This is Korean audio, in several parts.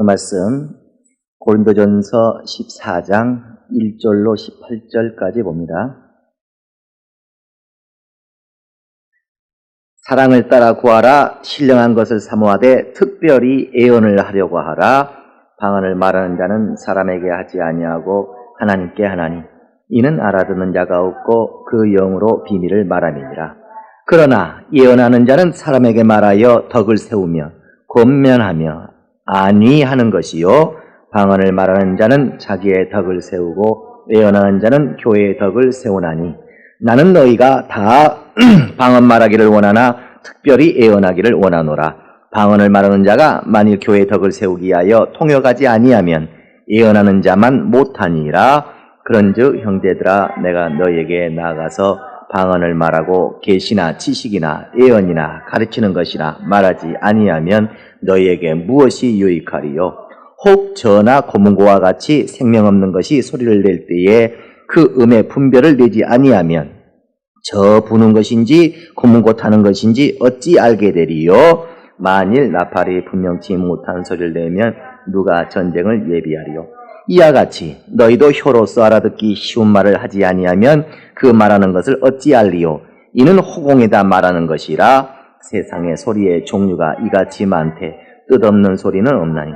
말씀 고린도전서 14장 1절로 18절까지 봅니다. 사랑을 따라 구하라. 신령한 것을 사모하되 특별히 애언을 하려고 하라. 방언을 말하는 자는 사람에게 하지 아니하고 하나님께 하나니 이는 알아듣는 자가 없고 그 영으로 비밀을 말함이니라. 그러나 예언하는 자는 사람에게 말하여 덕을 세우며 권면하며 안위하는 것이요, 방언을 말하는 자는 자기의 덕을 세우고 예언하는 자는 교회의 덕을 세우나니 나는 너희가 다 방언 말하기를 원하나 특별히 예언하기를 원하노라. 방언을 말하는 자가 만일 교회의 덕을 세우기 위하여 통역하지 아니하면 예언하는 자만 못하니라. 그런즉 형제들아, 내가 너희에게 나아가서 방언을 말하고 계시나 지식이나 예언이나 가르치는 것이나 말하지 아니하면 너희에게 무엇이 유익하리요? 혹 저나 고문고와 같이 생명 없는 것이 소리를 낼 때에 그 음의 분별을 내지 아니하면 저 부는 것인지 고문고 타는 것인지 어찌 알게 되리요? 만일 나팔이 분명치 못한 소리를 내면 누가 전쟁을 예비하리요? 이와 같이 너희도 혀로서 알아듣기 쉬운 말을 하지 아니하면 그 말하는 것을 어찌 알리요? 이는 호공에다 말하는 것이라. 세상의 소리의 종류가 이같이 많되 뜻없는 소리는 없나니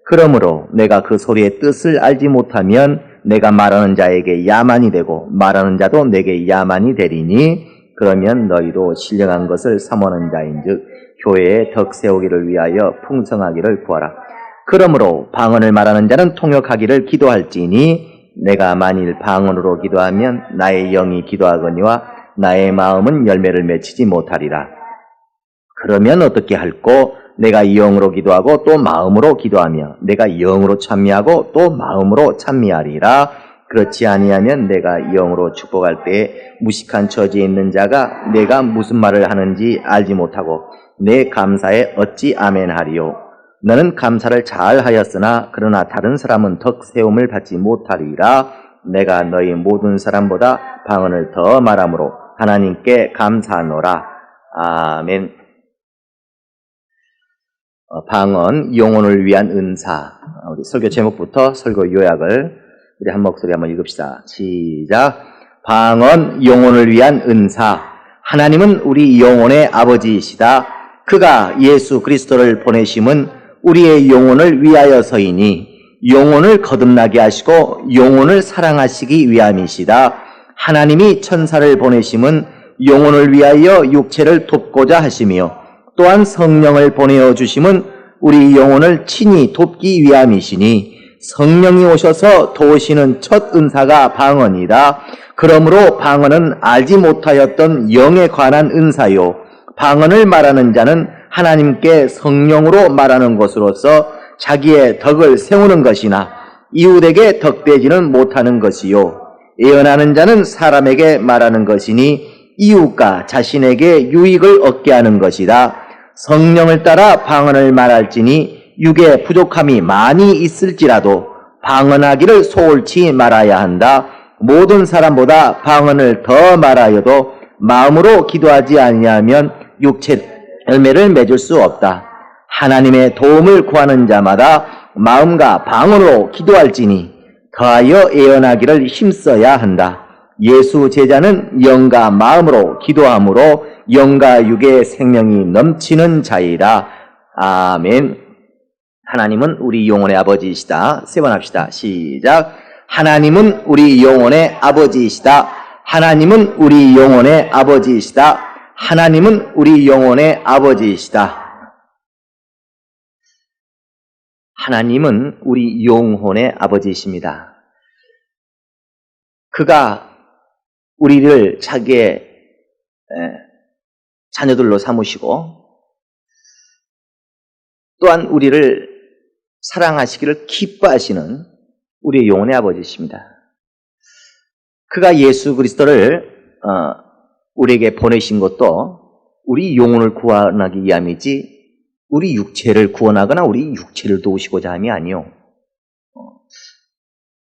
그러므로 내가 그 소리의 뜻을 알지 못하면 내가 말하는 자에게 야만이 되고 말하는 자도 내게 야만이 되리니 그러면 너희도 신령한 것을 사모하는 자인즉 교회의 덕 세우기를 위하여 풍성하기를 구하라. 그러므로 방언을 말하는 자는 통역하기를 기도할지니 내가 만일 방언으로 기도하면 나의 영이 기도하거니와 나의 마음은 열매를 맺히지 못하리라. 그러면 어떻게 할꼬? 내가 영으로 기도하고 또 마음으로 기도하며 내가 영으로 찬미하고 또 마음으로 찬미하리라. 그렇지 아니하면 내가 영으로 축복할 때에 무식한 처지에 있는 자가 내가 무슨 말을 하는지 알지 못하고 내 감사에 어찌 아멘하리요? 너는 감사를 잘 하였으나 그러나 다른 사람은 덕 세움을 받지 못하리라. 내가 너희 모든 사람보다 방언을 더 말함으로 하나님께 감사하노라. 아멘. 방언, 영혼을 위한 은사. 우리 설교 제목부터 설교 요약을 우리 한 목소리 한번 읽읍시다. 시작. 방언, 영혼을 위한 은사. 하나님은 우리 영혼의 아버지이시다. 그가 예수 그리스도를 보내심은 우리의 영혼을 위하여서이니 영혼을 거듭나게 하시고 영혼을 사랑하시기 위함이시다. 하나님이 천사를 보내심은 영혼을 위하여 육체를 돕고자 하시며 또한 성령을 보내어 주심은 우리 영혼을 친히 돕기 위함이시니 성령이 오셔서 도우시는 첫 은사가 방언이다. 그러므로 방언은 알지 못하였던 영에 관한 은사요, 방언을 말하는 자는 하나님께 성령으로 말하는 것으로서 자기의 덕을 세우는 것이나 이웃에게 덕되지는 못하는 것이요, 예언하는 자는 사람에게 말하는 것이니 이웃과 자신에게 유익을 얻게 하는 것이다. 성령을 따라 방언을 말할지니 육에 부족함이 많이 있을지라도 방언하기를 소홀치 말아야 한다. 모든 사람보다 방언을 더 말하여도 마음으로 기도하지 아니하면 육체 열매를 맺을 수 없다. 하나님의 도움을 구하는 자마다 마음과 방언으로 기도할지니 더하여 예언하기를 힘써야 한다. 예수 제자는 영과 마음으로 기도함으로 영과 육의 생명이 넘치는 자이라. 아멘. 하나님은 우리 영혼의 아버지이시다. 세 번 합시다. 시작. 하나님은 우리 영혼의 아버지이시다. 하나님은 우리 영혼의 아버지이시다. 하나님은 우리 영혼의 아버지이시다. 하나님은 우리 영혼의 아버지이십니다. 그가 우리를 자기의 자녀들로 삼으시고 또한 우리를 사랑하시기를 기뻐하시는 우리의 영혼의 아버지이십니다. 그가 예수 그리스도를 우리에게 보내신 것도 우리 영혼을 구원하기 위함이지 우리 육체를 구원하거나 우리 육체를 도우시고자 함이 아니요.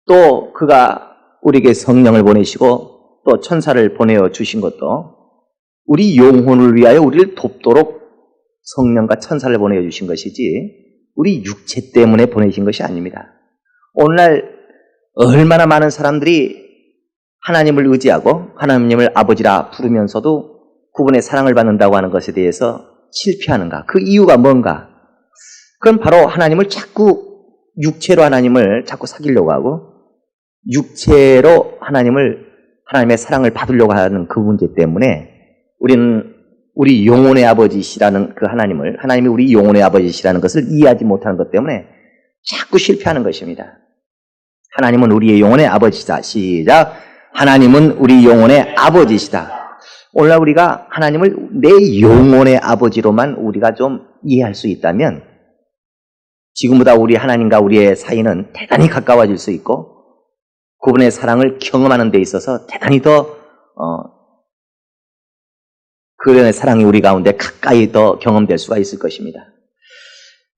또 그가 우리에게 성령을 보내시고 또 천사를 보내어 주신 것도 우리 영혼을 위하여 우리를 돕도록 성령과 천사를 보내어 주신 것이지 우리 육체 때문에 보내신 것이 아닙니다. 오늘날 얼마나 많은 사람들이 하나님을 의지하고 하나님을 아버지라 부르면서도 그분의 사랑을 받는다고 하는 것에 대해서 실패하는가? 그 이유가 뭔가? 그건 바로 하나님을 자꾸 육체로 하나님을 자꾸 사귀려고 하고 육체로 하나님의 사랑을 받으려고 하는 그 문제 때문에 우리는 우리 영혼의 아버지시라는 그 하나님이 우리 영혼의 아버지시라는 것을 이해하지 못하는 것 때문에 자꾸 실패하는 것입니다. 하나님은 우리의 영혼의 아버지시다. 시작. 하나님은 우리 영혼의 아버지시다. 오늘날 우리가 하나님을 내 영혼의 아버지로만 우리가 좀 이해할 수 있다면 지금보다 우리 하나님과 우리의 사이는 대단히 가까워질 수 있고 그분의 사랑을 경험하는 데 있어서 대단히 더 그분의 사랑이 우리 가운데 가까이 더 경험될 수가 있을 것입니다.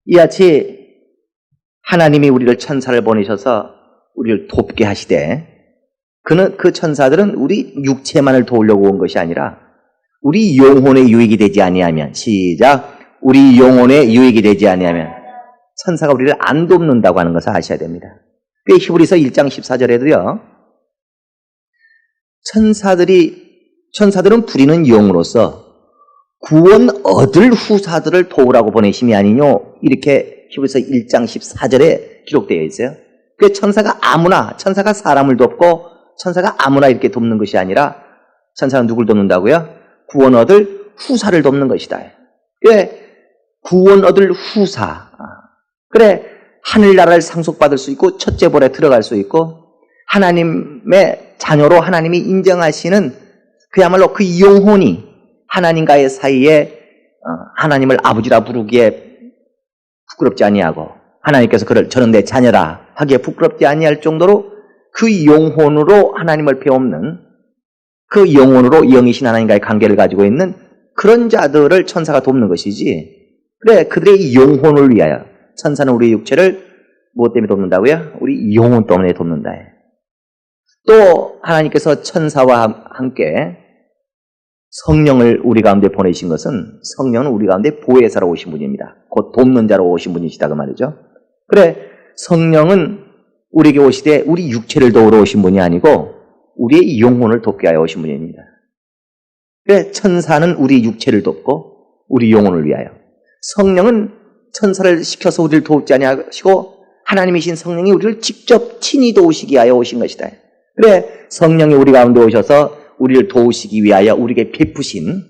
이같이 하나님이 우리를 천사를 보내셔서 우리를 돕게 하시되 그 천사들은 우리 육체만을 도우려고 온 것이 아니라 우리 영혼의 유익이 되지 아니하면 시작 우리 영혼의 유익이 되지 아니하면 천사가 우리를 안 돕는다고 하는 것을 아셔야 됩니다. 히브리서 1장 14절에도요. 천사들은 부리는 영으로서 구원 얻을 후사들을 도우라고 보내심이 아니뇨. 이렇게 히브리서 1장 14절에 기록되어 있어요. 그 천사가 사람을 돕고 천사가 아무나 이렇게 돕는 것이 아니라 천사는 누굴 돕는다고요? 구원 얻을 후사를 돕는 것이다. 그래, 구원 얻을 후사. 그래, 하늘나라를 상속받을 수 있고 첫째 볼에 들어갈 수 있고 하나님의 자녀로 하나님이 인정하시는 그야말로 그 영혼이 하나님과의 사이에 하나님을 아버지라 부르기에 부끄럽지 아니하고 하나님께서 저는 내 자녀라 하기에 부끄럽지 아니할 정도로 그 영혼으로 하나님을 배우는 그 영혼으로 영이신 하나님과의 관계를 가지고 있는 그런 자들을 천사가 돕는 것이지. 그래, 그들의 영혼을 위하여. 천사는 우리 육체를 무엇 때문에 돕는다고요? 우리 영혼 때문에 돕는다. 또 하나님께서 천사와 함께 성령을 우리 가운데 보내신 것은 성령은 우리 가운데 보혜사로 오신 분입니다. 곧 돕는 자로 오신 분이시다 그 말이죠. 그래, 성령은 우리에게 오시되 우리 육체를 도우러 오신 분이 아니고 우리의 영혼을 돕게 하여 오신 분입니다. 그래, 천사는 우리 육체를 돕고 우리 영혼을 위하여, 성령은 천사를 시켜서 우리를 돕지 아니하시고 하나님이신 성령이 우리를 직접 친히 도우시기 위하여 오신 것이다. 그래, 성령이 우리 가운데 오셔서 우리를 도우시기 위하여 우리에게 베푸신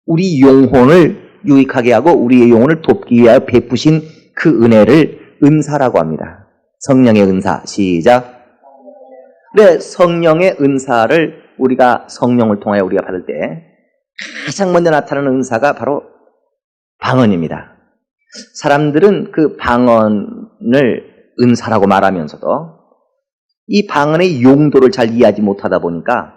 우리 영혼을 유익하게 하고 우리의 영혼을 돕기 위하여 베푸신 그 은혜를 은사라고 합니다. 성령의 은사. 시작. 그래, 성령의 은사를 우리가 성령을 통하여 우리가 받을 때 가장 먼저 나타나는 은사가 바로 방언입니다. 사람들은 그 방언을 은사라고 말하면서도 이 방언의 용도를 잘 이해하지 못하다 보니까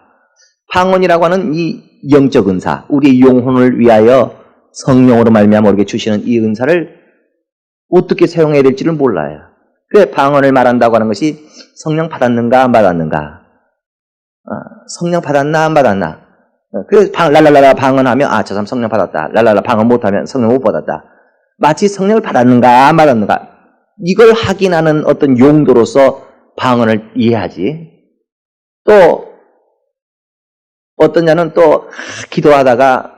방언이라고 하는 이 영적 은사, 우리의 영혼을 위하여 성령으로 말미암아 우리에게 주시는 이 은사를 어떻게 사용해야 될지를 몰라요. 그래, 방언을 말한다고 하는 것이 성령 받았는가 안 받았는가, 성령 받았나 안 받았나. 그래서 랄랄랄라 방언하면 저 사람 성령 받았다. 랄랄라 방언 못하면 성령 못 받았다. 마치 성령을 받았는가 안 받았는가 이걸 확인하는 어떤 용도로서 방언을 이해하지. 또 어떤 자는 또 기도하다가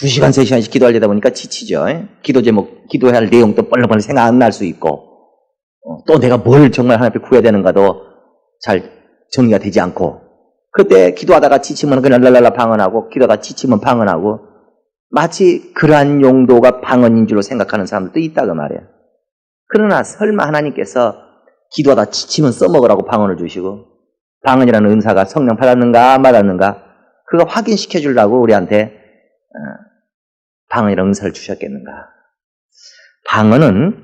2시간, 3시간씩 기도하려다 보니까 지치죠. 기도 제목, 기도해야 할 내용도 뻘렁뻘렁 생각 안 날 수 있고, 또 내가 뭘 정말 하나님 앞에 구해야 되는가도 잘 정리가 되지 않고, 그때 기도하다가 지치면 그냥 랄랄라 방언하고, 기도가 지치면 방언하고, 마치 그러한 용도가 방언인 줄로 생각하는 사람들도 있다고 말이에요. 그러나 설마 하나님께서 기도하다 지치면 써먹으라고 방언을 주시고, 방언이라는 은사가 성령 받았는가 안 받았는가 그거 확인시켜 주려고 우리한테 방언이라는 은사를 주셨겠는가. 방언은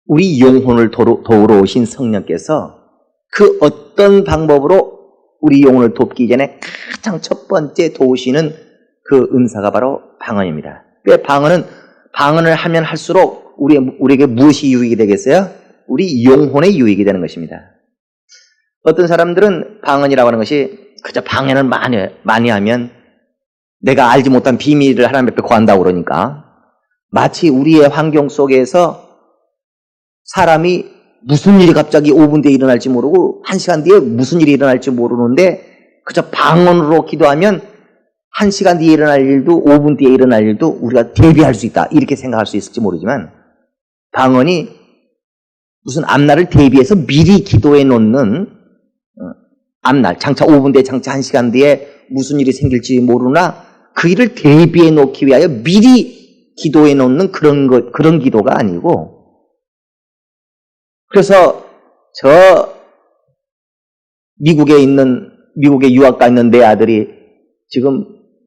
우리 영혼을 도우러 오신 성령께서 그 어떤 방법으로 우리 영혼을 돕기 전에 가장 첫 번째 도우시는 그 은사가 바로 방언입니다. 그 방언을 하면 할수록 우리에게 무엇이 유익이 되겠어요? 우리 영혼의 유익이 되는 것입니다. 어떤 사람들은 방언이라고 하는 것이 그저 방언을 많이 하면 내가 알지 못한 비밀을 하나님 앞에 구한다고 그러니까 마치 우리의 환경 속에서 사람이 무슨 일이 갑자기 5분 뒤에 일어날지 모르고 1시간 뒤에 무슨 일이 일어날지 모르는데 그저 방언으로 기도하면 1시간 뒤에 일어날 일도 5분 뒤에 일어날 일도 우리가 대비할 수 있다 이렇게 생각할 수 있을지 모르지만 방언이 무슨 앞날을 대비해서 미리 기도해 놓는 앞날 장차 5분 뒤에 장차 1시간 뒤에 무슨 일이 생길지 모르나 그 일을 대비해 놓기 위하여 미리 기도해 놓는 그런 기도가 아니고 그래서 저 미국에 유학 가 있는 내 아들이 지금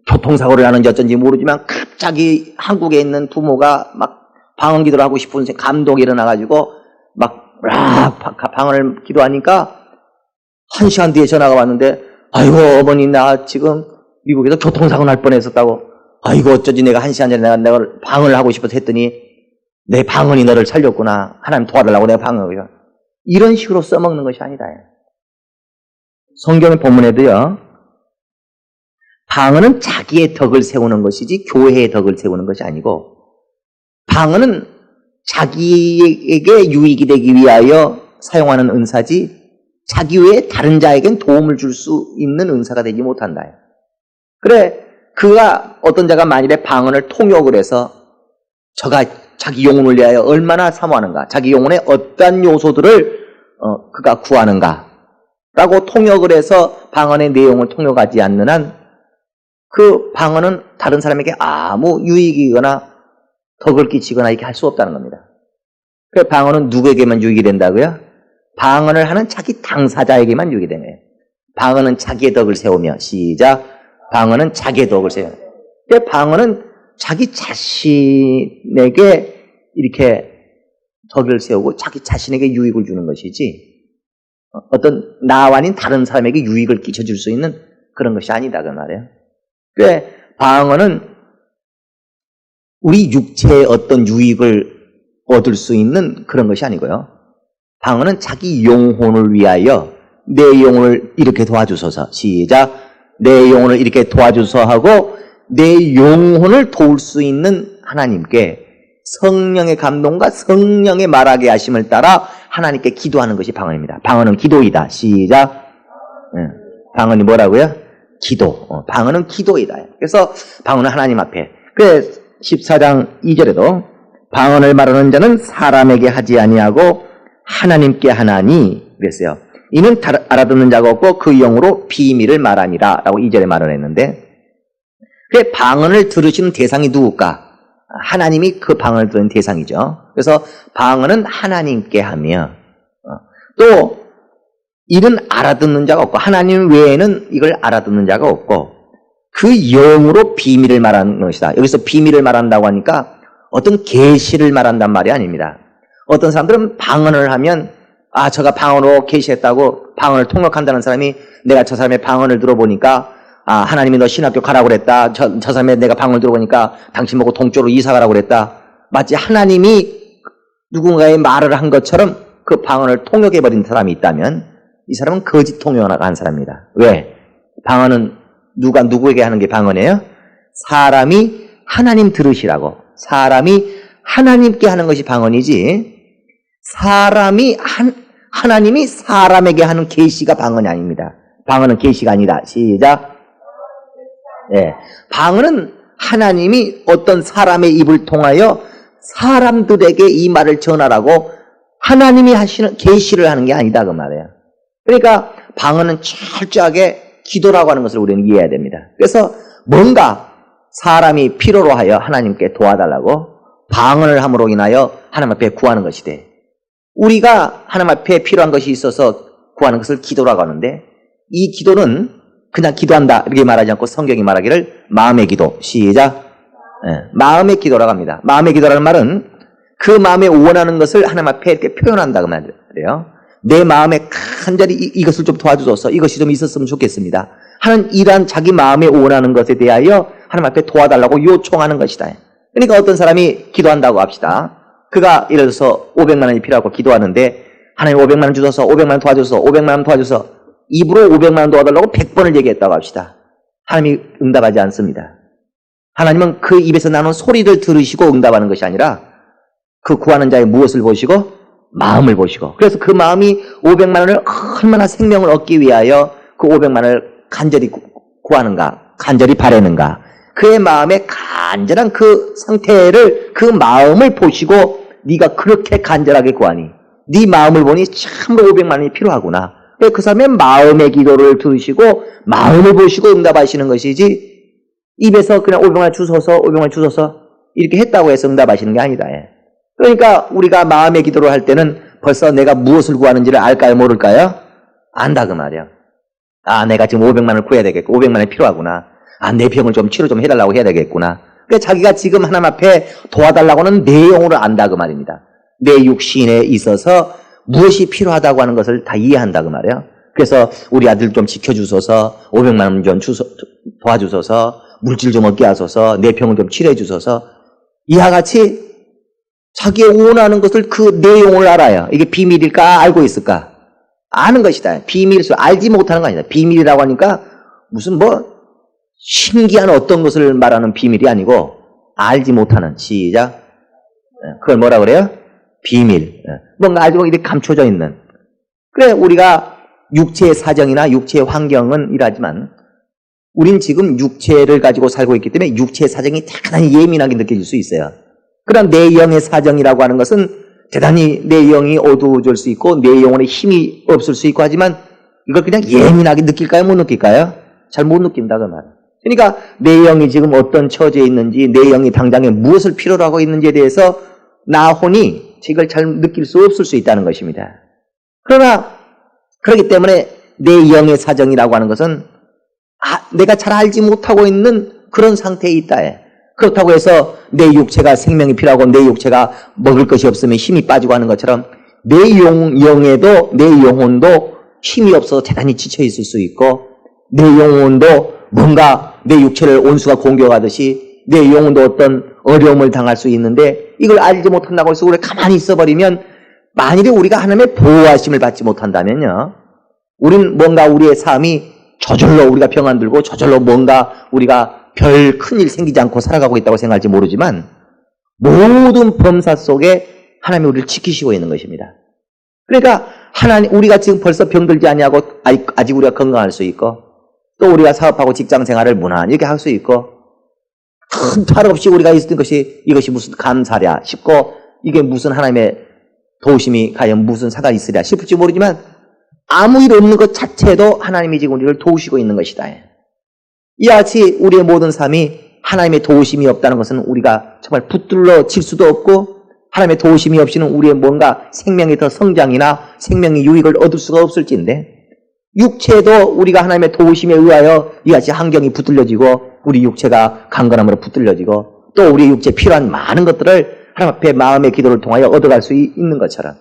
교통사고를 하는지 어쩐지 모르지만 갑자기 한국에 있는 부모가 막 방언 기도를 하고 싶은 감동이 일어나가지고 막 방언을 기도하니까 1시간 뒤에 전화가 왔는데 아이고 어머니 나 지금 미국에서 교통사고 날 뻔했었다고 아이고 어쩌지 내가 1시간 전에 내가 방언을 하고 싶어서 했더니 내 방언이 너를 살렸구나 하나님 도와달라고 내가 방언을 이런 식으로 써먹는 것이 아니다. 성경의 본문에도요 방언은 자기의 덕을 세우는 것이지 교회의 덕을 세우는 것이 아니고 방언은 자기에게 유익이 되기 위하여 사용하는 은사지 자기 외에 다른 자에겐 도움을 줄 수 있는 은사가 되지 못한다. 그래 어떤 자가 만일에 방언을 통역을 해서 저가 자기 영혼을 위하여 얼마나 사모하는가 자기 영혼의 어떠한 요소들을 그가 구하는가 라고 통역을 해서 방언의 내용을 통역하지 않는 한 그 방언은 다른 사람에게 아무 유익이거나 덕을 끼치거나 이렇게 할 수 없다는 겁니다. 그 방언은 누구에게만 유익이 된다고요? 방언을 하는 자기 당사자에게만 유익이 되네요. 방언은 자기의 덕을 세우며 시작. 방언은 자기의 덕을 세우며. 방언은 자기 자신에게 이렇게 덕을 세우고 자기 자신에게 유익을 주는 것이지 어떤 나와 아닌 다른 사람에게 유익을 끼쳐줄 수 있는 그런 것이 아니다 그 말이에요. 그래 방언은 우리 육체의 어떤 유익을 얻을 수 있는 그런 것이 아니고요. 방언은 자기 영혼을 위하여 내 영혼을 이렇게 도와주소서 시작 내 영혼을 이렇게 도와주소서 하고 내 영혼을 도울 수 있는 하나님께 성령의 감동과 성령의 말하게 하심을 따라 하나님께 기도하는 것이 방언입니다. 방언은 기도이다. 시작. 방언이 뭐라고요? 기도. 방언은 기도이다. 그래서 방언은 하나님 앞에. 그래 14장 2절에도 방언을 말하는 자는 사람에게 하지 아니하고 하나님께 하나니 그랬어요. 이는 알아듣는 자가 없고 그 영으로 비밀을 말함이라 라고 2절에 말을 했는데 그래 방언을 들으시는 대상이 누굴까? 하나님이 그 방언을 들은 대상이죠. 그래서 방언은 하나님께 하며 또 이는 알아듣는 자가 없고 하나님 외에는 이걸 알아듣는 자가 없고 그 영으로 비밀을 말하는 것이다. 여기서 비밀을 말한다고 하니까 어떤 계시를 말한단 말이 아닙니다. 어떤 사람들은 방언을 하면 저가 방언으로 계시했다고 방언을 통역한다는 사람이 내가 저 사람의 방언을 들어보니까 하나님이 너 신학교 가라고 그랬다. 저 사람의 내가 방언을 들어보니까 당신 보고 동쪽으로 이사 가라고 그랬다. 마치 하나님이 누군가의 말을 한 것처럼 그 방언을 통역해버린 사람이 있다면 이 사람은 거짓 통역을 한 사람입니다. 왜? 방언은 누구에게 하는 게 방언이에요? 사람이 하나님 들으시라고. 사람이 하나님께 하는 것이 방언이지 하나님이 사람에게 하는 계시가 방언이 아닙니다. 방언은 계시가 아니다. 시작. 네. 방언은 하나님이 어떤 사람의 입을 통하여 사람들에게 이 말을 전하라고 하나님이 하시는 계시를 하는 게 아니다 그 말이에요. 그러니까 방언은 철저하게 기도라고 하는 것을 우리는 이해해야 됩니다. 그래서 뭔가 사람이 필요로 하여 하나님께 도와달라고 방언을 함으로 인하여 하나님 앞에 구하는 것이 돼. 우리가 하나님 앞에 필요한 것이 있어서 구하는 것을 기도라고 하는데 이 기도는 그냥 기도한다 이렇게 말하지 않고 성경이 말하기를 마음의 기도 시작 마음의 기도라고 합니다. 마음의 기도라는 말은 그 마음에 원하는 것을 하나님 앞에 이렇게 표현한다 그 말이에요. 내 마음에 간절히 이것을 좀 도와주소서 이것이 좀 있었으면 좋겠습니다 하는 이러한 자기 마음에 원하는 것에 대하여 하나님 앞에 도와달라고 요청하는 것이다. 그러니까 어떤 사람이 기도한다고 합시다. 그가 예를 들어서 500만 원이 필요하고 기도하는데 하나님 500만 원 주셔서 500만 원 도와줘서 500만 원 도와줘서 입으로 500만 원 도와달라고 100번을 얘기했다고 합시다. 하나님이 응답하지 않습니다. 하나님은 그 입에서 나오는 소리를 들으시고 응답하는 것이 아니라 그 구하는 자의 무엇을 보시고? 마음을 보시고. 그래서 그 마음이 500만 원을 얼마나 생명을 얻기 위하여 그 500만 원을 간절히 구하는가, 간절히 바라는가. 그의 마음의 간절한 그 상태를, 그 마음을 보시고 네가 그렇게 간절하게 구하니 네 마음을 보니 참으로 500만 원이 필요하구나. 그 사람의 마음의 기도를 들으시고 마음을 보시고 응답하시는 것이지 입에서 그냥 500만 원 주소서 500만 원 주소서 이렇게 했다고 해서 응답하시는 게 아니다. 그러니까 우리가 마음의 기도를 할 때는 벌써 내가 무엇을 구하는지를 알까요 모를까요? 안다 그 말이야. 아, 내가 지금 500만 원을 구해야 되겠고 500만 원이 필요하구나. 아, 내 병을 좀 치료 좀 해달라고 해야 되겠구나. 그러니까 자기가 지금 하나님 앞에 도와달라고 하는 내용으로 안다 그 말입니다. 내 육신에 있어서 무엇이 필요하다고 하는 것을 다 이해한다 그 말이에요. 그래서 우리 아들 좀 지켜주소서, 500만 원 좀 도와주소서, 물질 좀 얻게 하소서, 내 병을 좀 치료해 주소서. 이와 같이 자기의 원하는 것을 그 내용을 알아요. 이게 비밀일까 알고 있을까? 아는 것이다. 비밀을 알지 못하는 거 아니다. 비밀이라고 하니까 무슨 뭐 신기한 어떤 것을 말하는 비밀이 아니고 알지 못하는. 시작. 그걸 뭐라 그래요? 비밀. 뭔가 아주 이렇게 감춰져 있는. 그래 우리가 육체의 사정이나 육체의 환경은 이러지만 우린 지금 육체를 가지고 살고 있기 때문에 육체의 사정이 대단히 예민하게 느껴질 수 있어요. 그러나 내 영의 사정이라고 하는 것은 대단히 내 영이 어두워질 수 있고 내 영혼에 힘이 없을 수 있고 하지만 이걸 그냥 예민하게 느낄까요? 못 느낄까요? 잘 못 느낀다 그 말이에요. 그러니까 내 영이 지금 어떤 처지에 있는지 내 영이 당장에 무엇을 필요로 하고 있는지에 대해서 나 혼이 이걸 잘 느낄 수 없을 수 있다는 것입니다. 그러나 그렇기 때문에 내 영의 사정이라고 하는 것은 내가 잘 알지 못하고 있는 그런 상태에 있다. 그렇다고 해서 내 육체가 생명이 필요하고 내 육체가 먹을 것이 없으면 힘이 빠지고 하는 것처럼 내 영에도 내 영혼도 힘이 없어서 대단히 지쳐 있을 수 있고 내 영혼도 뭔가 내 육체를 온수가 공격하듯이 내 영혼도 어떤 어려움을 당할 수 있는데 이걸 알지 못한다고 해서 우리가 가만히 있어버리면 만일에 우리가 하나님의 보호하심을 받지 못한다면요 우린 뭔가 우리의 삶이 저절로 우리가 병 안 들고 저절로 뭔가 우리가 별 큰일 생기지 않고 살아가고 있다고 생각할지 모르지만 모든 범사 속에 하나님이 우리를 지키시고 있는 것입니다. 그러니까 하나님 우리가 지금 벌써 병들지 아니하고 아직 우리가 건강할 수 있고 또 우리가 사업하고 직장생활을 무난히 이렇게 할 수 있고 큰 탈 없이 우리가 있었던 것이 이것이 무슨 감사랴 싶고 이게 무슨 하나님의 도우심이 과연 무슨 사가 있으랴 싶을지 모르지만 아무 일 없는 것 자체도 하나님이 지금 우리를 도우시고 있는 것이다. 이와 같이 우리의 모든 삶이 하나님의 도우심이 없다는 것은 우리가 정말 붙들러질 수도 없고 하나님의 도우심이 없이는 우리의 뭔가 생명의 더 성장이나 생명의 유익을 얻을 수가 없을진데 육체도 우리가 하나님의 도우심에 의하여 이같이 환경이 붙들려지고 우리 육체가 강건함으로 붙들려지고 또 우리 육체에 필요한 많은 것들을 하나님 앞에 마음의 기도를 통하여 얻어갈 수 있는 것처럼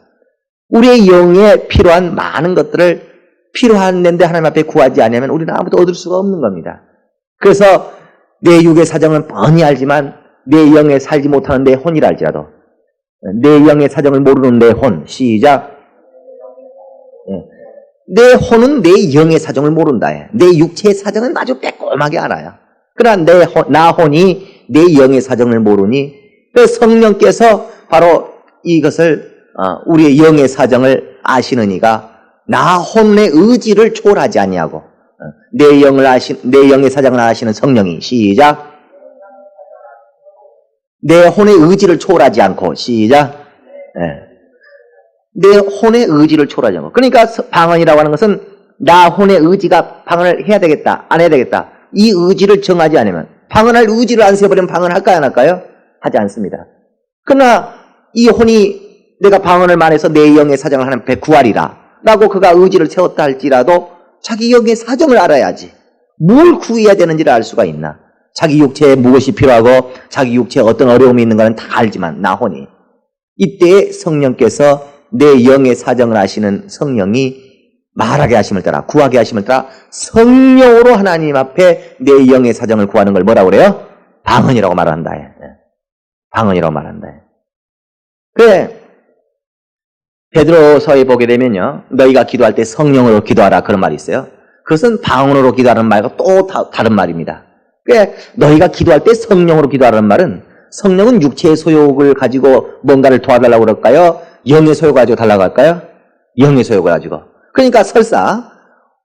우리의 영에 필요한 많은 것들을 필요한데 하나님 앞에 구하지 않으면 우리는 아무도 얻을 수가 없는 겁니다. 그래서 내 육의 사정은 뻔히 알지만 내 영에 살지 못하는 내 혼이라 할지라도 내 영의 사정을 모르는 내 혼. 시작. 내 혼은 내 영의 사정을 모른다. 내 육체의 사정은 아주 빼꼼하게 알아요. 그러나 나 혼이 내 영의 사정을 모르니 그 성령께서 바로 이것을 우리의 영의 사정을 아시는 이가 나 혼의 의지를 초월하지 아니하고 내 영의 사정을 아시는 성령이 시작. 내 혼의 의지를 초월하지 않고 시작. 내 혼의 의지를 초월하지 않고 그러니까 방언이라고 하는 것은 나 혼의 의지가 방언을 해야 되겠다 안 해야 되겠다 이 의지를 정하지 않으면 방언할 의지를 안 세버리면 방언할까요 안 할까요? 하지 않습니다. 그러나 이 혼이 내가 방언을 말해서 내 영의 사정을 하나님 앞에 구하리라 라고 그가 의지를 세웠다 할지라도 자기 영의 사정을 알아야지 뭘 구해야 되는지를 알 수가 있나. 자기 육체에 무엇이 필요하고 자기 육체에 어떤 어려움이 있는 거는 다 알지만 나 혼이 이때 성령께서 내 영의 사정을 아시는 성령이 말하게 하심을 따라 구하게 하심을 따라 성령으로 하나님 앞에 내 영의 사정을 구하는 걸 뭐라고 그래요? 방언이라고 말한다. 방언이라고 말한다. 그래 베드로서에 보게 되면요 너희가 기도할 때 성령으로 기도하라 그런 말이 있어요. 그것은 방언으로 기도하는 말과 또 다른 말입니다. 그래, 너희가 기도할 때 성령으로 기도하라는 말은 성령은 육체의 소욕을 가지고 뭔가를 도와달라고 그럴까요? 영의 소욕을 가지고 달라고 할까요? 영의 소욕을 가지고. 그러니까 설사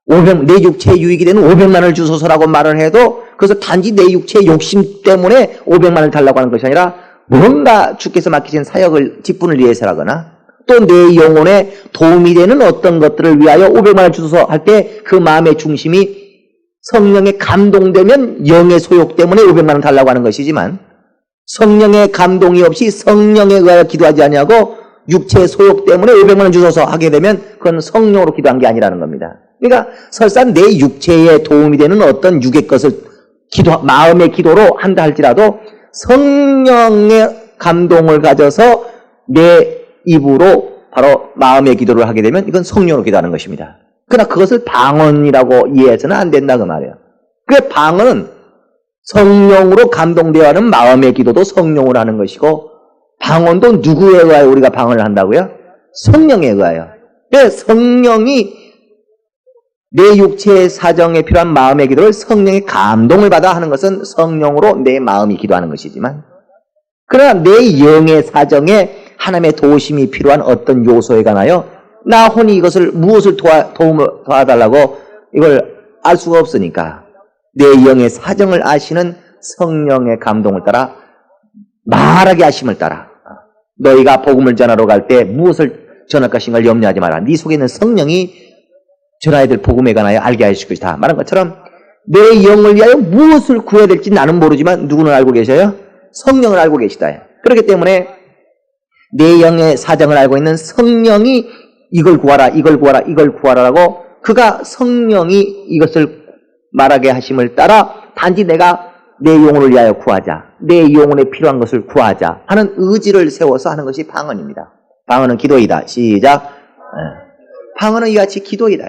내 육체에 유익이 되는 500만을 주소서라고 말을 해도 그것을 단지 내 육체의 욕심 때문에 500만을 달라고 하는 것이 아니라 뭔가 주께서 맡기신 사역을 직분을 위해서라거나 또 내 영혼에 도움이 되는 어떤 것들을 위하여 500만을 주소서 할 때 그 마음의 중심이 성령에 감동되면 영의 소욕 때문에 500만원 달라고 하는 것이지만 성령의 감동이 없이 성령에 의하여 기도하지 아니하고 육체의 소욕 때문에 500만원 주소서 하게 되면 그건 성령으로 기도한 게 아니라는 겁니다. 그러니까 설사 내 육체에 도움이 되는 어떤 육의 것을 마음의 기도로 한다 할지라도 성령의 감동을 가져서 내 입으로 바로 마음의 기도를 하게 되면 이건 성령으로 기도하는 것입니다. 그러나 그것을 방언이라고 이해해서는 안 된다 그 말이에요. 그 방언은 성령으로 감동되어 하는 마음의 기도도 성령으로 하는 것이고 방언도 누구에 의하여 우리가 방언을 한다고요? 성령에 의하여. 그래서 성령이 내 육체의 사정에 필요한 마음의 기도를 성령의 감동을 받아 하는 것은 성령으로 내 마음이 기도하는 것이지만 그러나 내 영의 사정에 하나님의 도우심이 필요한 어떤 요소에 관하여 나 혼이 이것을 무엇을 도와달라고 이걸 알 수가 없으니까 내 영의 사정을 아시는 성령의 감동을 따라 말하게 하심을 따라 너희가 복음을 전하러 갈 때 무엇을 전할 것인가를 염려하지 마라. 네 속에 있는 성령이 전하야 될 복음에 관하여 알게 하실 것이다. 말한 것처럼 내 영을 위하여 무엇을 구해야 될지 나는 모르지만 누구는 알고 계셔요? 성령을 알고 계시다. 그렇기 때문에 내 영의 사정을 알고 있는 성령이 이걸 구하라, 이걸 구하라, 이걸 구하라라고 그가 성령이 이것을 말하게 하심을 따라 단지 내가 내 영혼을 위하여 구하자, 내 영혼에 필요한 것을 구하자 하는 의지를 세워서 하는 것이 방언입니다. 방언은 기도이다. 시작. 방언은 이와 같이 기도이다.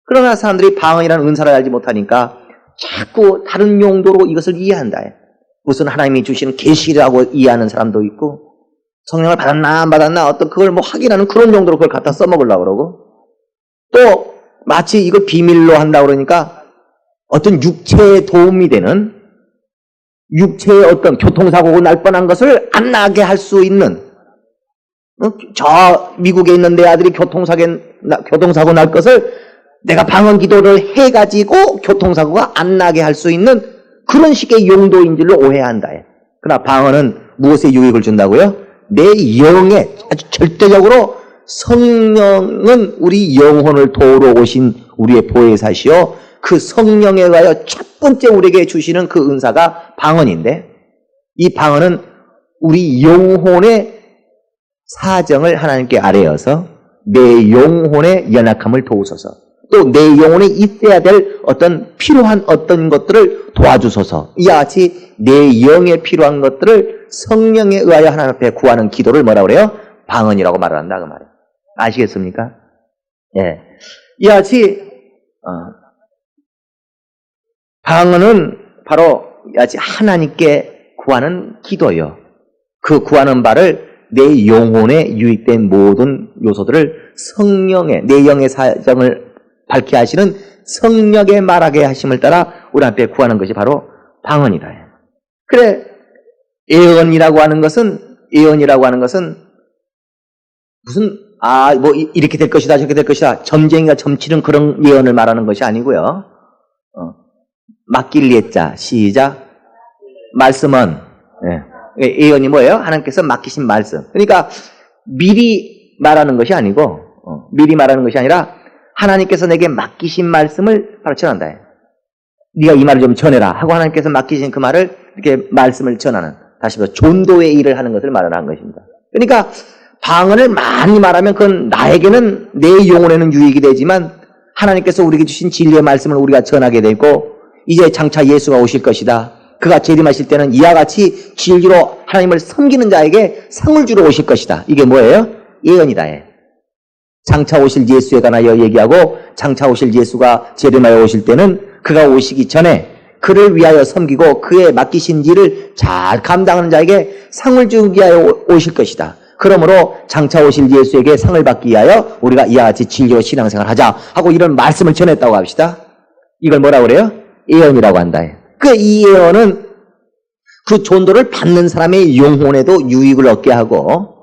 그러나 사람들이 방언이라는 은사를 알지 못하니까 자꾸 다른 용도로 이것을 이해한다. 무슨 하나님이 주시는 계시라고 이해하는 사람도 있고 성령을 받았나 안 받았나 어떤 그걸 뭐 확인하는 그런 정도로 그걸 갖다 써먹으려고 그러고 또 마치 이걸 비밀로 한다고 그러니까 어떤 육체에 도움이 되는 육체의 어떤 교통사고가 날 뻔한 것을 안 나게 할 수 있는 저 미국에 있는 내 아들이 교통사고 날 것을 내가 방언 기도를 해가지고 교통사고가 안 나게 할 수 있는 그런 식의 용도인 줄로 오해한다. 그러나 방언은 무엇에 유익을 준다고요? 내 영에 아주 절대적으로 성령은 우리 영혼을 도우러 오신 우리의 보혜사시요 그 성령에 의하여 첫 번째 우리에게 주시는 그 은사가 방언인데 이 방언은 우리 영혼의 사정을 하나님께 아뢰어서 내 영혼의 연약함을 도우소서 또 내 영혼에 있어야 될 어떤 필요한 어떤 것들을 도와주소서 이와 같이 내 영에 필요한 것들을 성령에 의하여 하나님 앞에 구하는 기도를 뭐라 그래요? 방언이라고 말을 한다 그 말이에요. 아시겠습니까? 예. 이와 같이 방언은 바로 이와 같이 하나님께 구하는 기도요. 그 구하는 바를 내 영혼에 유익된 모든 요소들을 성령의 내 영의 사정을 밝게 하시는 성령의 말하게 하심을 따라 우리 앞에 구하는 것이 바로 방언이다. 그래 예언이라고 하는 것은 무슨 뭐 이렇게 될 것이다 저렇게 될 것이다 점쟁이가 점치는 그런 예언을 말하는 것이 아니고요. 맡길 예자 시작 말씀은 예언이 뭐예요? 하나님께서 맡기신 말씀. 그러니까 미리 말하는 것이 아니고 미리 말하는 것이 아니라 하나님께서 내게 맡기신 말씀을 바로 전한다. 네가 이 말을 좀 전해라 하고 하나님께서 맡기신 그 말을 이렇게 말씀을 전하는 다시 말해서 존도의 일을 하는 것을 말하는 것입니다. 그러니까 방언을 많이 말하면 그건 나에게는 내 영혼에는 유익이 되지만 하나님께서 우리에게 주신 진리의 말씀을 우리가 전하게 되고 이제 장차 예수가 오실 것이다. 그가 재림하실 때는 이와 같이 진리로 하나님을 섬기는 자에게 상을 주러 오실 것이다. 이게 뭐예요? 예언이다. 장차 오실 예수에 관하여 얘기하고 장차 오실 예수가 재림하여 오실 때는 그가 오시기 전에 그를 위하여 섬기고 그의 맡기신 일을 잘 감당하는 자에게 상을 주기 위하여 오실 것이다. 그러므로 장차 오실 예수에게 상을 받기 위하여 우리가 이와 같이 진리로 신앙생활을 하자 하고 이런 말씀을 전했다고 합시다. 이걸 뭐라고 그래요? 예언이라고 한다. 이 예언은 그 전도를 받는 사람의 영혼에도 유익을 얻게 하고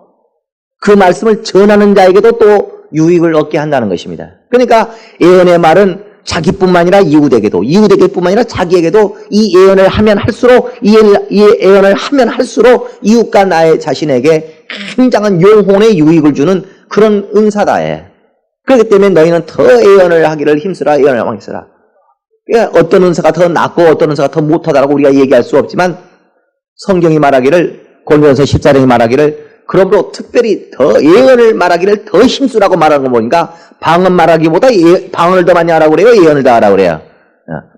그 말씀을 전하는 자에게도 또 유익을 얻게 한다는 것입니다. 그러니까 예언의 말은 자기뿐만 아니라 이웃에게뿐만 아니라 자기에게도 이 예언을 하면 할수록 이 예언을 하면 할수록 이웃과 나의 자신에게 굉장한 영혼의 유익을 주는 그런 은사다. 그렇기 때문에 너희는 더 예언을 하기를 힘쓰라. 예언을 하기를 힘쓰라. 그러니까 어떤 은사가 더 낫고 어떤 은사가 더 못하다라고 우리가 얘기할 수 없지만 성경이 말하기를 고린도전서 14장이 말하기를 그러므로 특별히 더 예언을 말하기를 더 힘쓰라고 말하는 거 보니까 방언 말하기보다 방언을 더 많이 하라고 그래요? 예언을 더 하라고 그래요?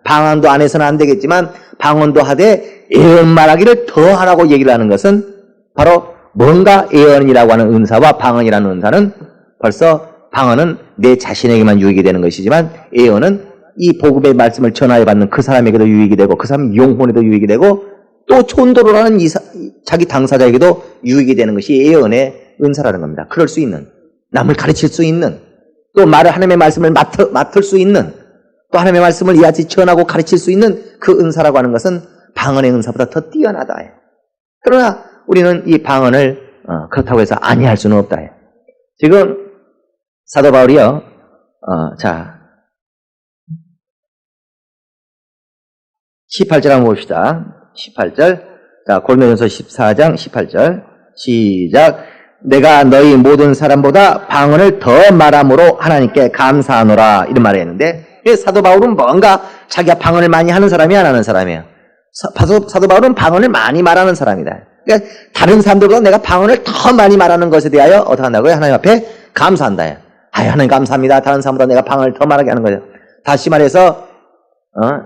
방언도 안 해서는 안 되겠지만 방언도 하되 예언 말하기를 더 하라고 얘기를 하는 것은 바로 뭔가 예언이라고 하는 은사와 방언이라는 은사는 벌써 방언은 내 자신에게만 유익이 되는 것이지만 예언은 이 복음의 말씀을 전하여 받는 그 사람에게도 유익이 되고 그 사람 영혼에도 유익이 되고 또 전도를 하는 자기 당사자에게도 유익이 되는 것이 예언의 은사라는 겁니다. 그럴 수 있는, 남을 가르칠 수 있는, 또 하나님의 말씀을 맡을 수 있는, 또 하나님의 말씀을 이같이 전하고 가르칠 수 있는 그 은사라고 하는 것은 방언의 은사보다 더 뛰어나다. 그러나 우리는 이 방언을 그렇다고 해서 아니할 수는 없다. 지금 사도 바울이요. 18절 한번 봅시다. 18절. 자, 고린도전서 14장 18절. 시작. 내가 너희 모든 사람보다 방언을 더 말함으로 하나님께 감사하노라. 이런 말을 했는데 사도 바울은 뭔가 자기가 방언을 많이 하는 사람이 안 하는 사람이에요. 사도 바울은 방언을 많이 말하는 사람이다. 그러니까 다른 사람들보다 내가 방언을 더 많이 말하는 것에 대하여 어떻게 한다고요? 하나님 앞에 감사한다. 하나님 감사합니다. 다른 사람보다 내가 방언을 더 말하게 하는 거죠. 다시 말해서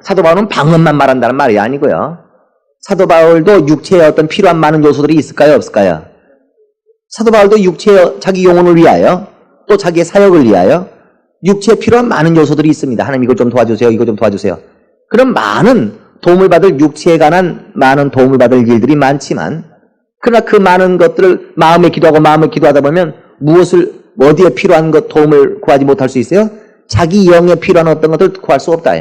사도 바울은 방언만 말한다는 말이 아니고요. 사도 바울도 육체에 어떤 필요한 많은 요소들이 있을까요? 없을까요? 사도 바울도 육체에 자기 영혼을 위하여 또 자기의 사역을 위하여 육체에 필요한 많은 요소들이 있습니다. 하나님 이것 좀 도와주세요. 이것 좀 도와주세요. 그런 많은 도움을 받을 육체에 관한 많은 도움을 받을 일들이 많지만 그러나 그 많은 것들을 마음에 기도하다 보면 어디에 필요한 것 도움을 구하지 못할 수 있어요? 자기 영에 필요한 어떤 것들을 구할 수 없다.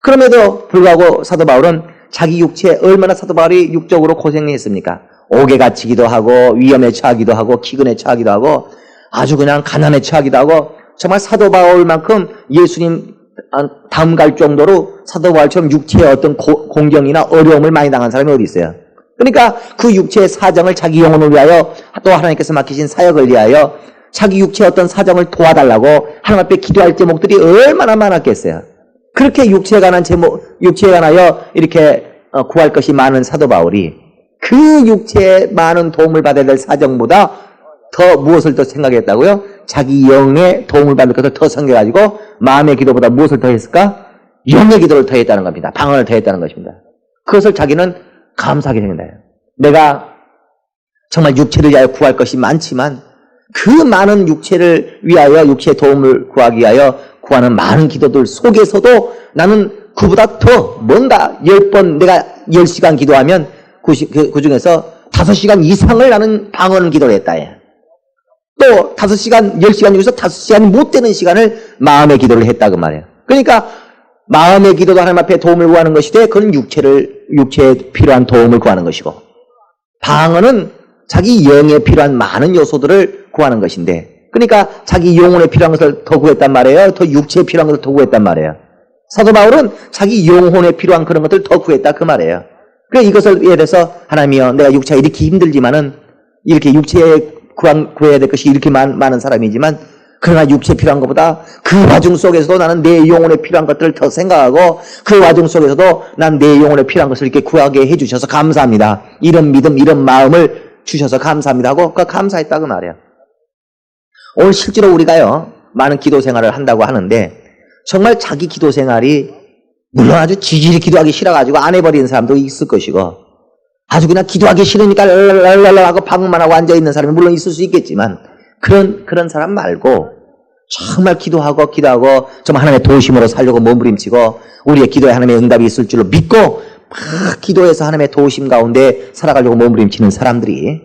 그럼에도 불구하고 사도 바울은 자기 육체에 얼마나 사도 바울이 육적으로 고생했습니까? 옥에 갇히기도 하고 위험에 처하기도 하고 기근에 처하기도 하고 아주 그냥 가난에 처하기도 하고 정말 사도 바울만큼 예수님 다음 갈 정도로 사도 바울처럼 육체의 어떤 공경이나 어려움을 많이 당한 사람이 어디 있어요? 그러니까 그 육체의 사정을 자기 영혼을 위하여 또 하나님께서 맡기신 사역을 위하여 자기 육체의 어떤 사정을 도와달라고 하나님 앞에 기도할 제목들이 얼마나 많았겠어요. 그렇게 육체에 관하여 이렇게 구할 것이 많은 사도 바울이 그 육체에 많은 도움을 받아야 될 사정보다 더 무엇을 더 생각했다고요? 자기 영의 도움을 받을 것을 더 생각해가지고 마음의 기도보다 무엇을 더 했을까? 영의 기도를 더 했다는 겁니다. 방언을 더 했다는 것입니다. 그것을 자기는 감사하게 생각해요. 내가 정말 육체를 위하여 구할 것이 많지만 그 많은 육체를 위하여 육체의 도움을 구하기 위하여 구하는 많은 기도들 속에서도 나는 그보다 더 뭔가 10번 내가 10시간 기도하면 그 중에서 5시간 이상을 나는 방언 기도를 했다. 또 5시간, 10시간 중에서 5시간이 못 되는 시간을 마음의 기도를 했다 그 말이에요. 그러니까 마음의 기도도 하나님 앞에 도움을 구하는 것이되 그건 육체에 필요한 도움을 구하는 것이고 방언은 자기 영에 필요한 많은 요소들을 구하는 것인데 그러니까 자기 영혼에 필요한 것을 더 구했단 말이에요. 더 육체에 필요한 것을 더 구했단 말이에요. 사도 바울은 자기 영혼에 필요한 그런 것들을 더 구했다 그 말이에요. 그래 이것을 예를 들어서 하나님이여 내가 육체가 이렇게 힘들지만은 이렇게 육체에 구해야 될 것이 이렇게 많은 사람이지만 그러나 육체에 필요한 것보다 그 와중 속에서도 나는 내 영혼에 필요한 것들을 더 생각하고 그 와중 속에서도 난 내 영혼에 필요한 것을 이렇게 구하게 해주셔서 감사합니다. 이런 믿음 이런 마음을 주셔서 감사합니다 하고 감사했다 그 말이에요. 오늘 실제로 우리가요 많은 기도 생활을 한다고 하는데 정말 자기 기도 생활이 물론 아주 지질이 기도하기 싫어가지고 안 해버리는 사람도 있을 것이고 아주 그냥 기도하기 싫으니까 랄랄랄라 하고 방문만 하고 앉아있는 사람이 물론 있을 수 있겠지만 그런 사람 말고 정말 기도하고 정말 하나님의 도우심으로 살려고 몸부림치고 우리의 기도에 하나님의 응답이 있을 줄로 믿고 막 기도해서 하나님의 도우심 가운데 살아가려고 몸부림치는 사람들이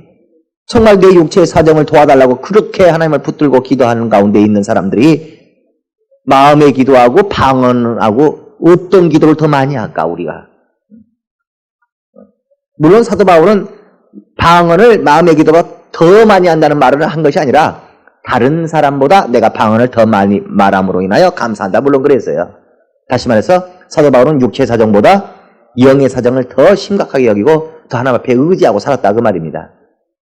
정말 내 육체의 사정을 도와달라고 그렇게 하나님을 붙들고 기도하는 가운데 있는 사람들이 마음의 기도하고 방언하고 어떤 기도를 더 많이 할까 우리가? 물론 사도 바울은 방언을 마음의 기도가 더 많이 한다는 말을 한 것이 아니라 다른 사람보다 내가 방언을 더 많이 말함으로 인하여 감사한다. 물론 그랬어요. 다시 말해서 사도 바울은 육체의 사정보다 영의 사정을 더 심각하게 여기고 더 하나님 앞에 의지하고 살았다 그 말입니다.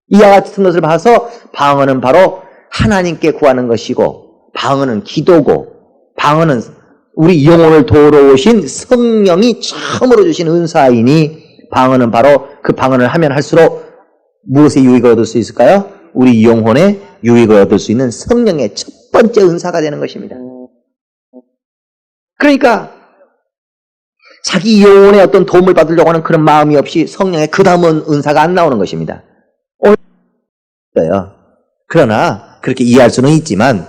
이와 같은 것을 봐서 방언은 바로 하나님께 구하는 것이고 방언은 기도고 방언은 우리 영혼을 도우러오신 성령이 처음으로 주신 은사이니 방언은 바로 그 방언을 하면 할수록 무엇의 유익을 얻을 수 있을까요? 우리 영혼의 유익을 얻을 수 있는 성령의 첫 번째 은사가 되는 것입니다. 그러니까 자기 영혼의 어떤 도움을 받으려고 하는 그런 마음이 없이 성령의 그 다음은 은사가 안 나오는 것입니다. 그러나 그렇게 이해할 수는 있지만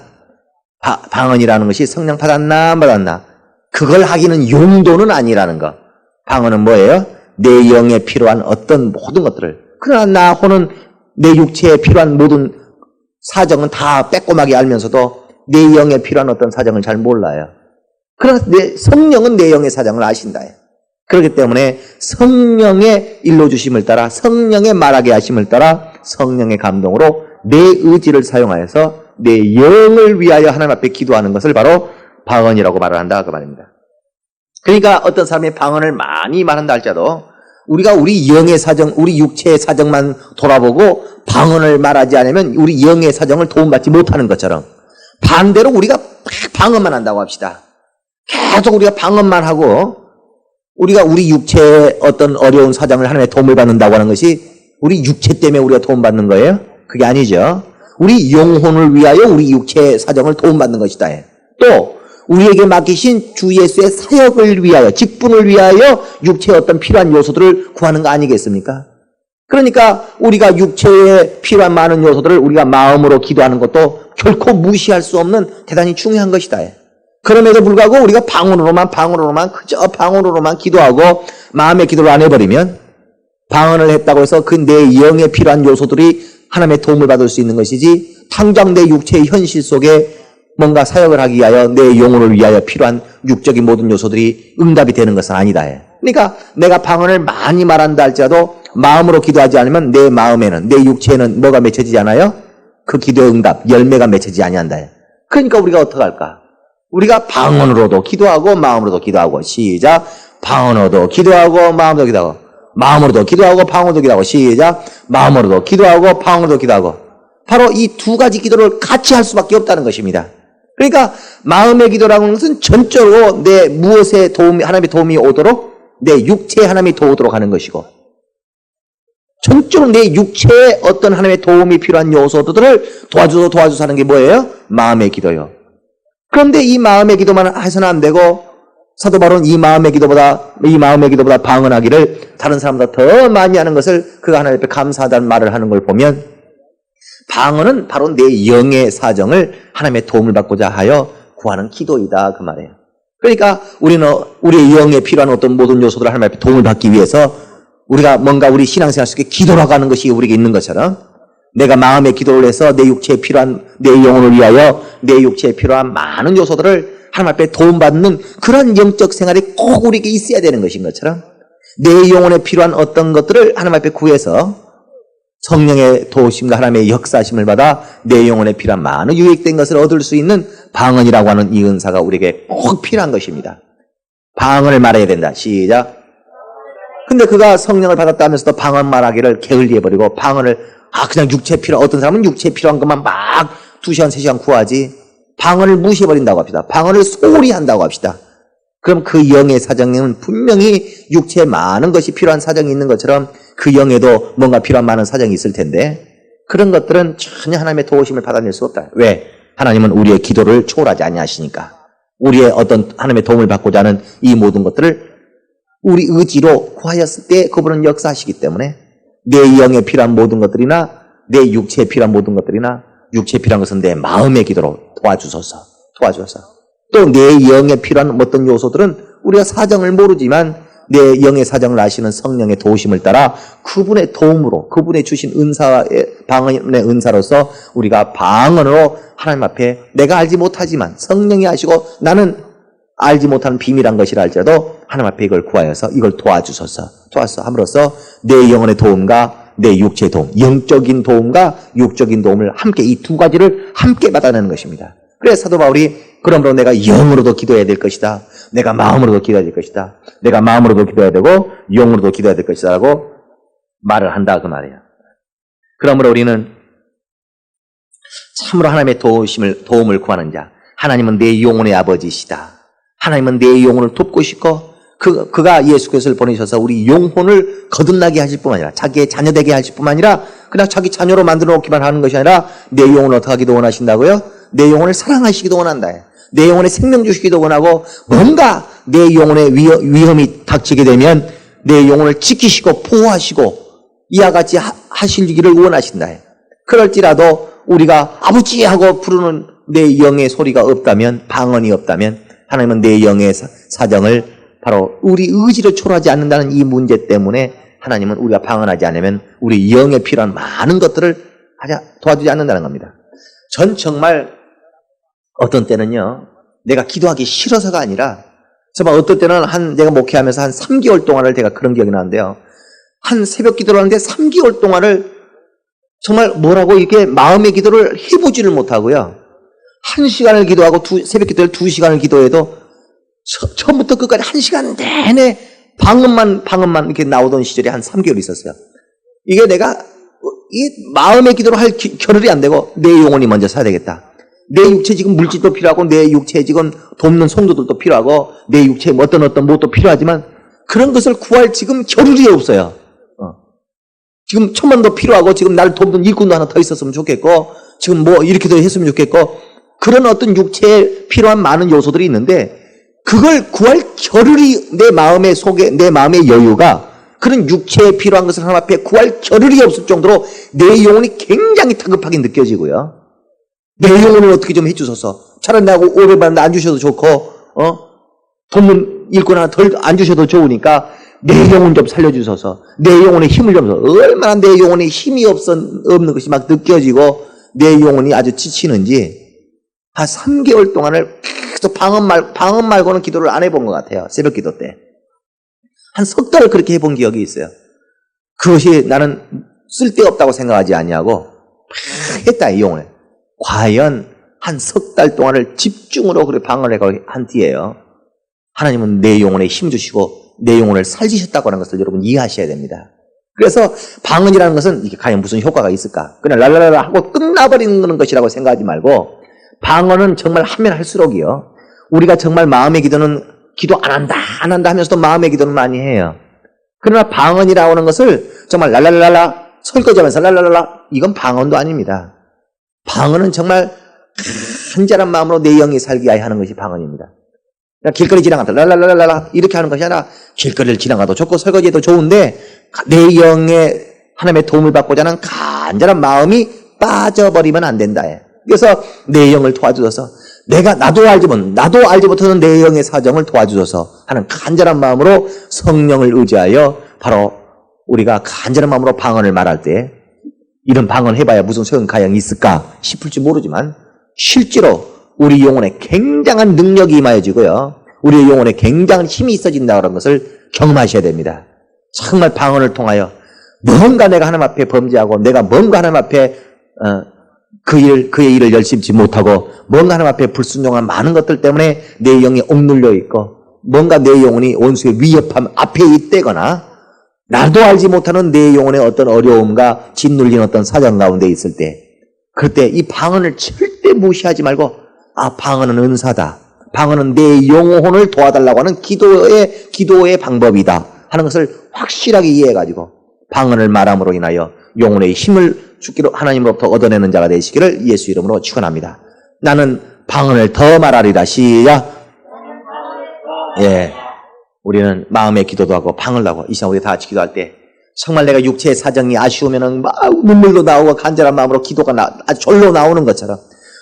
방언이라는 것이 성령 받았나 안 받았나 그걸 하기는 용도는 아니라는 것. 방언은 뭐예요? 내 영에 필요한 어떤 모든 것들을 그러나 나 혼은 내 육체에 필요한 모든 사정은 다 빼꼼하게 알면서도 내 영에 필요한 어떤 사정을 잘 몰라요. 그러나 성령은 내 영의 사정을 아신다. 그렇기 때문에 성령의 일러주심을 따라 성령의 말하게 하심을 따라 성령의 감동으로 내 의지를 사용하여서 내 영을 위하여 하나님 앞에 기도하는 것을 바로 방언이라고 말을 한다 그 말입니다. 그러니까 어떤 사람이 방언을 많이 말한다 할지라도 우리가 우리 영의 사정, 우리 육체의 사정만 돌아보고 방언을 말하지 않으면 우리 영의 사정을 도움받지 못하는 것처럼 반대로 우리가 방언만 한다고 합시다. 계속 우리가 방언만 하고 우리가 우리 육체의 어떤 어려운 사정을 하나님의 도움을 받는다고 하는 것이 우리 육체 때문에 우리가 도움받는 거예요? 그게 아니죠. 우리 영혼을 위하여 우리 육체의 사정을 도움받는 것이다. 또 우리에게 맡기신 주 예수의 사역을 위하여 직분을 위하여 육체의 어떤 필요한 요소들을 구하는 거 아니겠습니까? 그러니까 우리가 육체에 필요한 많은 요소들을 우리가 마음으로 기도하는 것도 결코 무시할 수 없는 대단히 중요한 것이다. 그럼에도 불구하고 우리가 그저 방언으로만 기도하고 마음의 기도를 안 해버리면 방언을 했다고 해서 그 내 영에 필요한 요소들이 하나님의 도움을 받을 수 있는 것이지 당장 내 육체의 현실 속에 뭔가 사역을 하기 위하여 내 영혼을 위하여 필요한 육적인 모든 요소들이 응답이 되는 것은 아니다. 그러니까 내가 방언을 많이 말한다 할지라도 마음으로 기도하지 않으면 내 마음에는 내 육체에는 뭐가 맺혀지지 않아요? 그 기도의 응답, 열매가 맺혀지지 아니한다. 그러니까 우리가 어떡할까? 우리가 방언으로도 기도하고 마음으로도 기도하고 시작. 방언으로도 기도하고 마음으로도 기도하고 마음으로도 기도하고 방언으로도 기도하고 시작. 마음으로도 기도하고 방언으로도 기도하고 바로 이 두 가지 기도를 같이 할 수밖에 없다는 것입니다. 그러니까 마음의 기도라는 것은 전적으로 내 무엇에 도움이 하나님의 도움이 오도록 내 육체에 하나님이 도우도록 하는 것이고 전적으로 내 육체에 어떤 하나님의 도움이 필요한 요소들을 도와줘서 하는 게 뭐예요? 마음의 기도요. 그런데 이 마음의 기도만 해서는 안 되고 사도 바울은 이 마음의 기도보다 방언하기를 다른 사람보다 더 많이 하는 것을 그가 하나님 앞에 감사하다는 말을 하는 걸 보면 방언은 바로 내 영의 사정을 하나님의 도움을 받고자 하여 구하는 기도이다 그 말이에요. 그러니까 우리는 우리의 영에 필요한 어떤 모든 요소들을 하나님 앞에 도움을 받기 위해서 우리가 뭔가 우리 신앙생활 속에 기도라고 하는 것이 우리에게 있는 것처럼 내가 마음의 기도를 해서 내 육체에 필요한 내 영혼을 위하여 내 육체에 필요한 많은 요소들을 하나님 앞에 도움받는 그런 영적 생활이 꼭 우리에게 있어야 되는 것인 것처럼 내 영혼에 필요한 어떤 것들을 하나님 앞에 구해서 성령의 도우심과 하나님의 역사심을 받아 내 영혼에 필요한 많은 유익된 것을 얻을 수 있는 방언이라고 하는 이 은사가 우리에게 꼭 필요한 것입니다. 방언을 말해야 된다. 시작. 근데 그가 성령을 받았다면서도 방언 말하기를 게을리해버리고 방언을 그냥 어떤 사람은 육체에 필요한 것만 막 2시간, 3시간 구하지 방언을 무시해버린다고 합시다. 방언을 소홀히 한다고 합시다. 그럼 그 영의 사정에는 분명히 육체에 많은 것이 필요한 사정이 있는 것처럼 그 영에도 뭔가 필요한 많은 사정이 있을 텐데 그런 것들은 전혀 하나님의 도우심을 받아낼 수 없다. 왜? 하나님은 우리의 기도를 초월하지 아니하시니까 우리의 어떤 하나님의 도움을 받고자 하는 이 모든 것들을 우리 의지로 구하였을 때 그분은 역사하시기 때문에 내 영에 필요한 모든 것들이나 내 육체에 필요한 모든 것들이나 육체에 필요한 것은 내 마음의 기도로 도와주소서. 또 내 영에 필요한 어떤 요소들은 우리가 사정을 모르지만 내 영의 사정을 아시는 성령의 도우심을 따라 그분의 도움으로 그분의 주신 방언의 은사로서 우리가 방언으로 하나님 앞에 내가 알지 못하지만 성령이 아시고 나는 알지 못하는 비밀한 것이라 할지라도 하나님 앞에 이걸 구하여서 이걸 도와주소서. 함으로써 내 영혼의 도움과 내 육체의 도움, 영적인 도움과 육적인 도움을 함께 이 두 가지를 함께 받아내는 것입니다. 그래서 사도 바울이 그러므로 내가 영으로도 기도해야 될 것이다. 내가 마음으로도 기도해야 될 것이다. 내가 마음으로도 기도해야 되고 영으로도 기도해야 될 것이다 라고 말을 한다 그 말이에요. 그러므로 우리는 참으로 하나님의 도움을 구하는 자, 하나님은 내 영혼의 아버지시다. 하나님은 내 영혼을 돕고 싶고 그가 예수 그리스도를 보내셔서 우리 영혼을 거듭나게 하실 뿐만 아니라 자기의 자녀 되게 하실 뿐만 아니라 그냥 자기 자녀로 만들어 놓기만 하는 것이 아니라 내 영혼을 어떻게 하기도 원하신다고요? 내 영혼을 사랑하시기도 원한다. 내 영혼에 생명 주시기도 원하고 뭔가 내 영혼에 위험이 닥치게 되면 내 영혼을 지키시고 보호하시고 이와 같이 하시기를 원하신다. 그럴지라도 우리가 아버지 하고 부르는 내 영의 소리가 없다면, 방언이 없다면 하나님은 내 영의 사정을 바로 우리 의지를 초월하지 않는다는 이 문제 때문에 하나님은 우리가 방언하지 않으면 우리 영에 필요한 많은 것들을 도와주지 않는다는 겁니다. 전 정말 어떤 때는요, 내가 기도하기 싫어서가 아니라 정말 어떤 때는 내가 목회하면서 한 3개월 동안을 제가 그런 기억이 나는데요. 한 새벽 기도를 하는데 3개월 동안을 정말 뭐라고 이렇게 마음의 기도를 해보지를 못하고요. 1시간을 기도하고 새벽 기도를 2시간을 기도해도 처음부터 끝까지 1시간 내내 방언만 이렇게 나오던 시절이 한 3개월 있었어요. 이게 내가 이 마음의 기도를 할 겨를이 안 되고 내 영혼이 먼저 사야 되겠다. 내 육체 지금 물질도 필요하고 내 육체에 지금 돕는 성도들도 필요하고 내 육체에 어떤 무엇도 필요하지만 그런 것을 구할 지금 겨를이 없어요. 지금 천만도 필요하고 지금 나를 돕는 일꾼도 하나 더 있었으면 좋겠고 지금 뭐 이렇게도 했으면 좋겠고 그런 어떤 육체에 필요한 많은 요소들이 있는데 그걸 구할 겨를이 내 마음의 속에 내 마음의 여유가 그런 육체에 필요한 것을 하나님 앞에 구할 겨를이 없을 정도로 내 영혼이 굉장히 다급하게 느껴지고요. 내 영혼을 어떻게 좀 해주소서. 차라리 나하고 오래 받는데 안 주셔도 좋고 돕는 일꾼 하나 덜 안 주셔도 좋으니까 내 영혼 좀 살려주소서. 내 영혼의 힘을 좀 줘서 얼마나 내 영혼에 힘이 없는 것이 막 느껴지고 내 영혼이 아주 지치는지 한 3개월 동안을 계속 방언 말고는 기도를 안 해본 것 같아요. 새벽 기도 때. 한 석 달을 그렇게 해본 기억이 있어요. 그것이 나는 쓸데없다고 생각하지 아니하고 했다 이 영혼을. 과연 한 석 달 동안을 집중으로 그렇게 방언을 한 뒤에요. 하나님은 내 영혼에 힘 주시고 내 영혼을 살리셨다고 하는 것을 여러분 이해하셔야 됩니다. 그래서 방언이라는 것은 이게 과연 무슨 효과가 있을까? 그냥 랄랄랄라 하고 끝나버리는 것이라고 생각하지 말고 방언은 정말 하면 할수록이요. 우리가 정말 마음의 기도는 기도 안 한다 하면서도 마음의 기도는 많이 해요. 그러나 방언이라고 하는 것을 정말 랄랄랄라 설거지하면서 랄랄랄라 이건 방언도 아닙니다. 방언은 정말 간절한 마음으로 내 영이 살게 하는 것이 방언입니다. 길거리 지나가다 랄랄랄랄라 이렇게 하는 것이 아니라 길거리를 지나가도 좋고 설거지해도 좋은데 내 영의 하나님의 도움을 받고자 하는 간절한 마음이 빠져버리면 안 된다. 그래서 내 영을 도와주셔서 나도 알지 못하는 내 영의 사정을 도와주셔서 하는 간절한 마음으로 성령을 의지하여 바로 우리가 간절한 마음으로 방언을 말할 때 이런 방언 해봐야 무슨 소용가량이 있을까 싶을지 모르지만 실제로 우리 영혼에 굉장한 능력이 임하여지고요. 우리의 영혼에 굉장한 힘이 있어진다는 것을 경험하셔야 됩니다. 정말 방언을 통하여 뭔가 내가 하나님 앞에 범죄하고 내가 뭔가 하나님 앞에 그의 일을 열심히 못하고 뭔가 하나님 앞에 불순종한 많은 것들 때문에 내 영이 억눌려 있고 뭔가 내 영혼이 원수의 위협함 앞에 있다거나 나도 알지 못하는 내 영혼의 어떤 어려움과 짓눌린 어떤 사정 가운데 있을 때 그때 이 방언을 절대 무시하지 말고 방언은 은사다. 방언은 내 영혼을 도와달라고 하는 기도의 방법이다 하는 것을 확실하게 이해해가지고 방언을 말함으로 인하여 영혼의 힘을 주기로 하나님으로부터 얻어내는 자가 되시기를 예수 이름으로 축원합니다. 나는 방언을 더 말하리라. 시작. 예, 우리는 마음의 기도도 하고 방언을 하고 이 시간 우리 다 같이 기도할 때 정말 내가 육체의 사정이 아쉬우면은 막 눈물도 나오고 간절한 마음으로 기도가 아주 절로 나오는 것처럼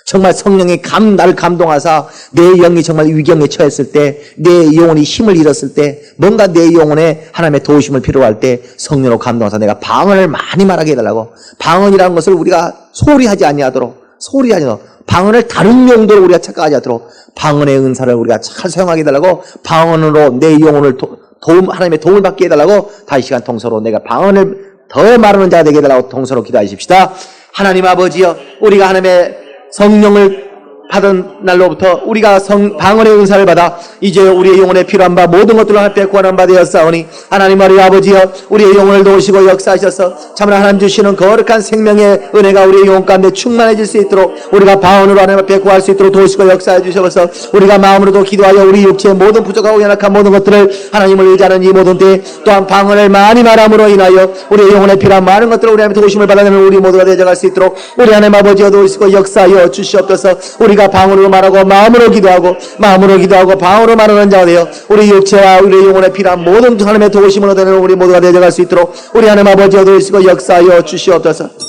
정말 성령이 나를 감동하사 내 영이 정말 위경에 처했을 때 내 영혼이 힘을 잃었을 때 뭔가 내 영혼에 하나님의 도우심을 필요할 때 성령으로 감동하사 내가 방언을 많이 말하게 해달라고 방언이라는 것을 우리가 소홀히 하지 아니하도록 소홀히 하지 않도록, 방언을 다른 용도로 우리가 착각하지 않도록 방언의 은사를 우리가 잘 사용하게 해달라고, 방언으로 내 영혼을 하나님의 도움을 받게 해달라고 다이 시간 통서로 내가 방언을 더 말하는 자가 되게 해달라고 통서로 기도하십시다. 하나님 아버지여, 우리가 하나님의 성령을 받은 날로부터 우리가 방언의 은사를 받아 이제 우리의 영혼에 필요한 바 모든 것들을 앞에 구하는 바 되었사오니, 하나님 우리 아버지여, 우리의 영혼을 도우시고 역사하셔서 참으로 하나님 주시는 거룩한 생명의 은혜가 우리의 영혼 가운데 충만해질 수 있도록 우리가 방언으로 하나님 앞에 구할 수 있도록 도우시고 역사해 주셔서 우리가 마음으로도 기도하여 우리 육체의 모든 부족하고 연약한 모든 것들을 하나님을 의지하는 이 모든 때에 또한 방언을 많이 말함으로 인하여 우리의 영혼에 필요한 많은 것들을 우리 하나님의 도우심을 받아내는 우리 모두가 되어갈 수 있도록 우리 하나님 아버지여 도우시고 역사하여 주시옵소서. 우리가 방언으로 말하고 마음으로 기도하고 방언으로 말하는 자가 되어 우리 육체와 우리 영혼에 필요한 모든 하나님의 도우심을 얻어내는 우리 모두가 되어갈 수 있도록 우리 하나님 아버지여 도우시고 역사하여 주시옵소서.